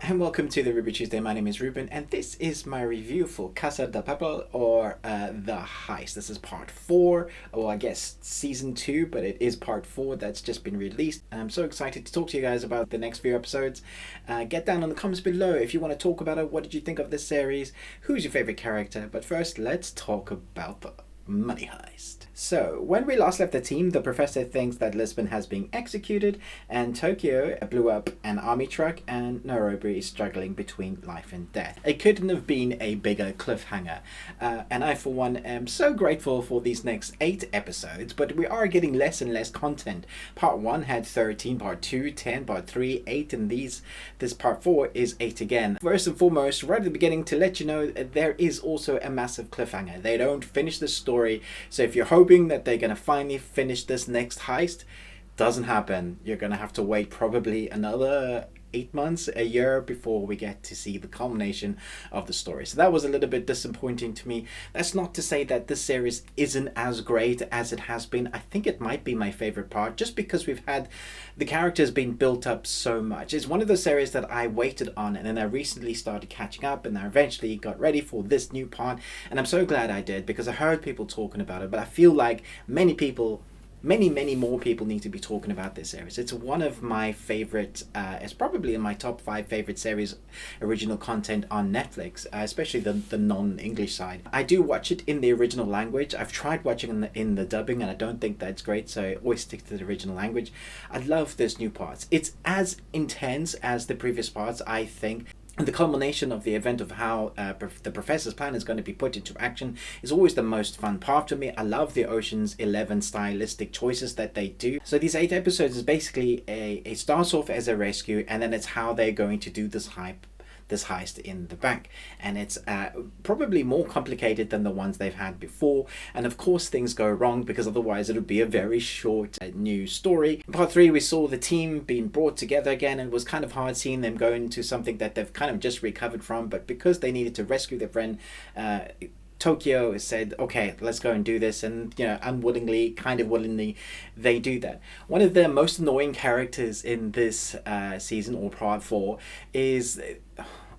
and welcome to the Ruby Tuesday. My name is Ruben, and this is my review for Casa de Papel, or The Heist. This is part 4, or I guess season 2, but it is part 4 that's just been released. And I'm so excited to talk to you guys about the next few episodes. Get down in the comments below if you want to talk about it. What did you think of this series? Who's your favorite character? But first, let's talk about the money heist. So, when we last left the team, the professor thinks that Lisbon has been executed, and Tokyo blew up an army truck, and Nairobi is struggling between life and death. It couldn't have been a bigger cliffhanger, and I for one am so grateful for these next 8 episodes, but we are getting less and less content. Part 1 had 13, part 2, 10, part 3, 8, and this part 4 is 8 again. First and foremost, right at the beginning, to let you know, there is also a massive cliffhanger. They don't finish the story, so if you're hoping that they're going to finally finish this next heist, doesn't happen. You're going to have to wait probably another 8 months, a year, before we get to see the culmination of the story. So that was a little bit disappointing to me. That's not to say that this series isn't as great as it has been. I think it might be my favorite part, just because we've had the characters being built up so much. It's one of those series that I waited on, and then I recently started catching up, and I eventually got ready for this new part, and I'm so glad I did, because I heard people talking about it, but I feel like many more people need to be talking about this series. It's one of my favorite, it's probably in my top 5 favorite series original content on Netflix, especially the non-English side. I do watch it in the original language. I've tried watching in the dubbing, and I don't think that's great, so I always stick to the original language. I love this new parts. It's as intense as the previous parts, I think. The culmination of the event of how the professor's plan is going to be put into action is always the most fun part to me. I love the Ocean's 11 stylistic choices that they do. So these 8 episodes is basically it starts off as a rescue, and then it's how they're going to do this heist in the bank, and it's probably more complicated than the ones they've had before, and of course things go wrong, because otherwise it would be a very short new story. In part 3 we saw the team being brought together again, and it was kind of hard seeing them go into something that they've kind of just recovered from, but because they needed to rescue their friend, Tokyo said, okay, let's go and do this, and unwillingly, kind of willingly, they do that. One of the most annoying characters in this season, or part 4, is,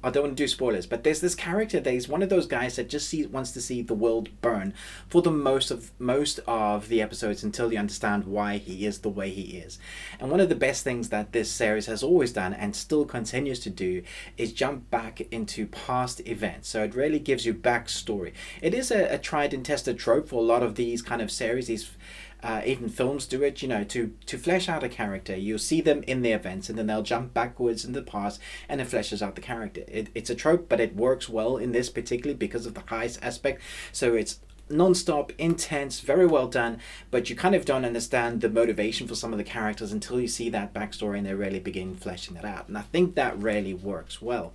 I don't want to do spoilers, but there's this character that is one of those guys that just wants to see the world burn for the most of the episodes, until you understand why he is the way he is. And one of the best things that this series has always done, and still continues to do, is jump back into past events. So it really gives you backstory. It is a tried and tested trope for a lot of these kind of series. Even films do it, to flesh out a character. You'll see them in the events, and then they'll jump backwards in the past, and it fleshes out the character. It's a trope, but it works well in this, particularly because of the heist aspect. So it's non-stop, intense, very well done, but you kind of don't understand the motivation for some of the characters until you see that backstory and they really begin fleshing it out. And I think that really works well.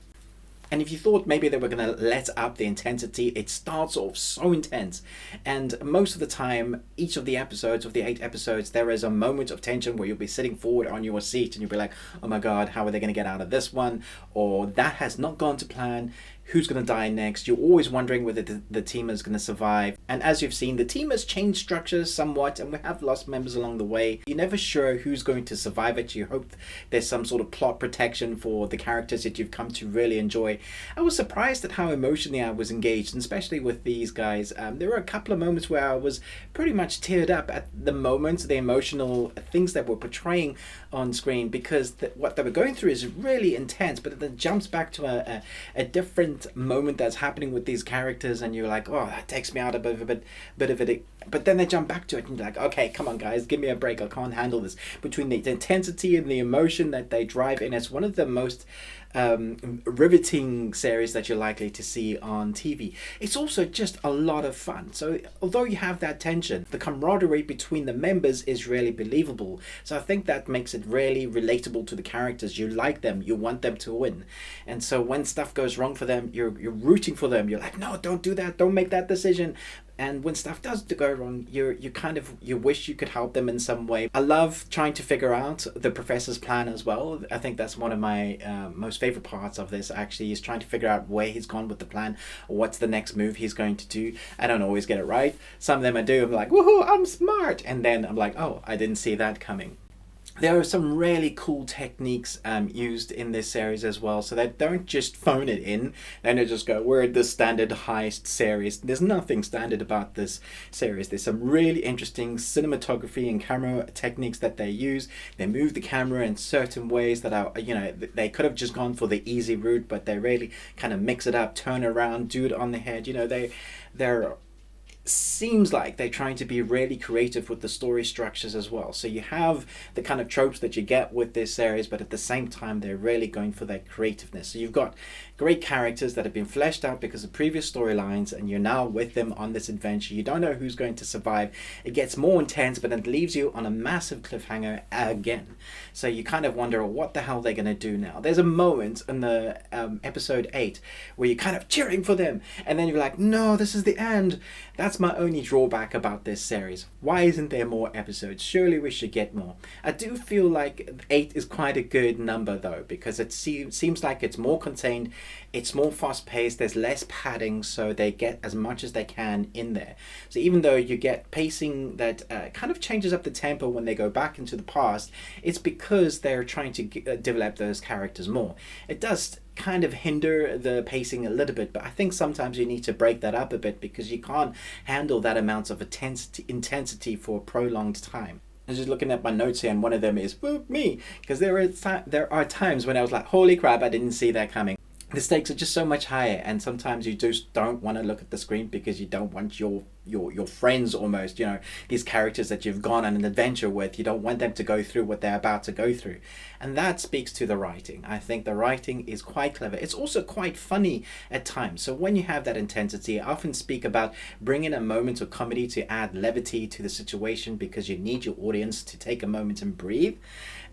And if you thought maybe they were going to let up the intensity, it starts off so intense. And most of the time, each of the episodes, of the 8 episodes, there is a moment of tension where you'll be sitting forward on your seat and you'll be like, oh my God, how are they going to get out of this one? Or that has not gone to plan. Who's going to die next? You're always wondering whether the team is going to survive. And as you've seen, the team has changed structures somewhat, and we have lost members along the way. You're never sure who's going to survive it. You hope there's some sort of plot protection for the characters that you've come to really enjoy. I was surprised at how emotionally I was engaged, and especially with these guys. There were a couple of moments where I was pretty much teared up at the moments, the emotional things that we're portraying on screen, because what they were going through is really intense, but it then jumps back to a different moment that's happening with these characters, and you're like, oh, that takes me out a bit of it. But then they jump back to it and you're like, okay, come on guys, give me a break, I can't handle this. Between the intensity and the emotion that they drive in, it's one of the most riveting series that you're likely to see on TV. It's also just a lot of fun. So although you have that tension, the camaraderie between the members is really believable. So I think that makes it really relatable to the characters. You like them, you want them to win. And so when stuff goes wrong for them, you're rooting for them. You're like, no, don't do that, don't make that decision. And when stuff does go wrong, you wish you could help them in some way. I love trying to figure out the professor's plan as well. I think that's one of my most favorite parts of this, actually, is trying to figure out where he's gone with the plan, or what's the next move he's going to do. I don't always get it right. Some of them I do, I'm like, woohoo, I'm smart. And then I'm like, oh, I didn't see that coming. There are some really cool techniques used in this series as well, so they don't just phone it in and they just go, we're the standard heist series. There's nothing standard about this series. There's some really interesting cinematography and camera techniques that they use. They move the camera in certain ways that are, you know, they could have just gone for the easy route, but they really kind of mix it up, turn around, do it on the head. You know, they're seems like they're trying to be really creative with the story structures as well. So you have the kind of tropes that you get with this series, but at the same time they're really going for that creativeness. So you've got great characters that have been fleshed out because of previous storylines, and you're now with them on this adventure. You don't know who's going to survive. It gets more intense, but it leaves you on a massive cliffhanger again. So you kind of wonder what the hell they're going to do now. There's a moment in the episode 8 where you're kind of cheering for them, and then you're like, no, this is the end. That's my only drawback about this series. Why isn't there more episodes? Surely we should get more. I do feel like 8 is quite a good number though, because it seems like it's more contained, it's more fast paced, there's less padding, so they get as much as they can in there. So even though you get pacing that kind of changes up the tempo when they go back into the past, it's because they're trying to develop those characters more. It does kind of hinder the pacing a little bit, but I think sometimes you need to break that up a bit because you can't handle that amount of intensity for a prolonged time. I was just looking at my notes here, and one of them is me, because there are times when I was like, holy crap, I didn't see that coming. The stakes are just so much higher, and sometimes you just don't want to look at the screen because you don't want your friends, almost, you know, these characters that you've gone on an adventure with, you don't want them to go through what they're about to go through. And that speaks to the writing. I think the writing is quite clever. It's also quite funny at times. So when you have that intensity, I often speak about bringing a moment of comedy to add levity to the situation because you need your audience to take a moment and breathe.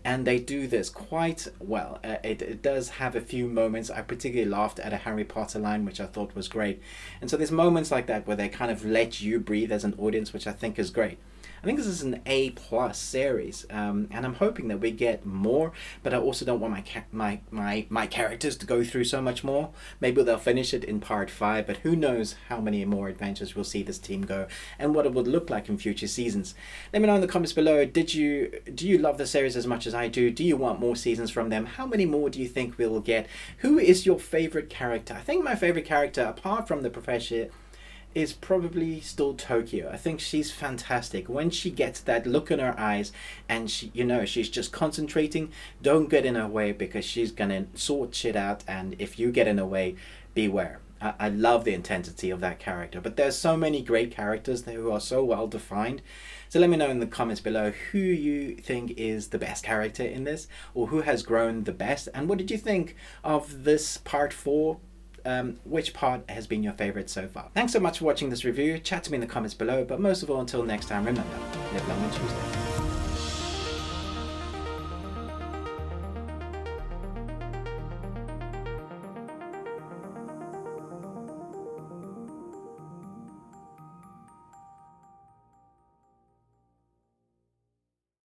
And they do this quite well. It does have a few moments. I particularly laughed at a Harry Potter line, which I thought was great. And so there's moments like that where they kind of let you breathe as an audience, which I think is great. I think this is an A+ series, and I'm hoping that we get more. But I also don't want my characters to go through so much more. Maybe they'll finish it in part 5, but who knows how many more adventures we'll see this team go and what it would look like in future seasons. Let me know in the comments below. Do you love the series as much as I do? Do you want more seasons from them? How many more do you think we will get? Who is your favorite character? I think my favorite character, apart from the professor, is probably still Tokyo. I think she's fantastic. When she gets that look in her eyes and she's just concentrating, don't get in her way because she's gonna sort shit out, and if you get in her way, beware. I love the intensity of that character, but there's so many great characters there who are so well defined. So let me know in the comments below who you think is the best character in this, or who has grown the best, and what did you think of this part 4? Which part has been your favorite so far? Thanks so much for watching this review. Chat to me in the comments below, but most of all, until next time, remember, live long and Tuesday.